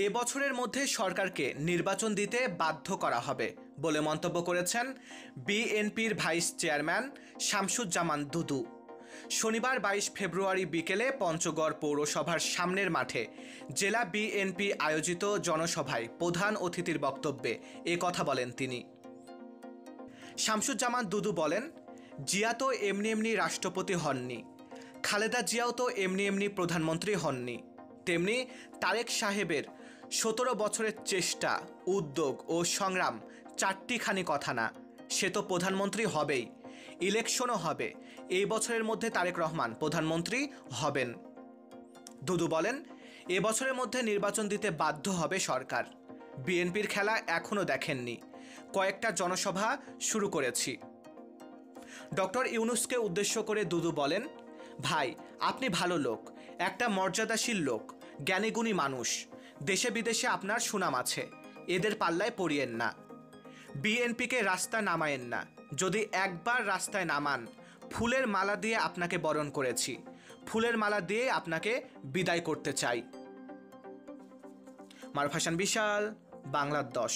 এ বছরের মধ্যে সরকারকে নির্বাচন দিতে বাধ্য করা হবে বলে মন্তব্য করেছেন বিএনপির ভাইস চেয়ারম্যান শামসুজ্জামান দুদু। শনিবার 22 ফেব্রুয়ারি বিকেলে পঞ্চগড় পৌরসভার সামনের মাঠে জেলা বিএনপি আয়োজিত জনসভায় প্রধান অতিথির বক্তব্যে এ কথা বলেন তিনি। শামসুজ্জামান দুদু বলেন, জিয়া তো এমনি এমনি রাষ্ট্রপতি হননি, খালেদা জিয়াও তো এমনি এমনি প্রধানমন্ত্রী হননি, তেমনি তারেক সাহেবের 17 বছরের চেষ্টা, উদ্যোগ ও সংগ্রাম চারটিখানি কথা না, সে তো প্রধানমন্ত্রী হবেই, ইলেকশনও হবে। এই বছরের মধ্যে তারেক রহমান প্রধানমন্ত্রী হবেন। দুদু বলেন, এ বছরের মধ্যে নির্বাচন দিতে বাধ্য হবে সরকার। বিএনপির খেলা এখনও দেখেননি, কয়েকটা জনসভা শুরু করেছি। ডক্টর ইউনূসকে উদ্দেশ্য করে দুদু বলেন, ভাই আপনি ভালো লোক, একটা মর্যাদাশীল লোক, জ্ঞানীগুণী মানুষ, দেশে বিদেশে আপনার সুনাম আছে, এদের পাল্লায় পড়িয়েন না, বিএনপিকে রাস্তা নামায়েন না। যদি একবার রাস্তায় নামান, ফুলের মালা দিয়ে আপনাকে বরণ করেছি, ফুলের মালা দিয়ে আপনাকে বিদায় করতে চাই। মারুফ হাসান বিশাল, বাংলা 10।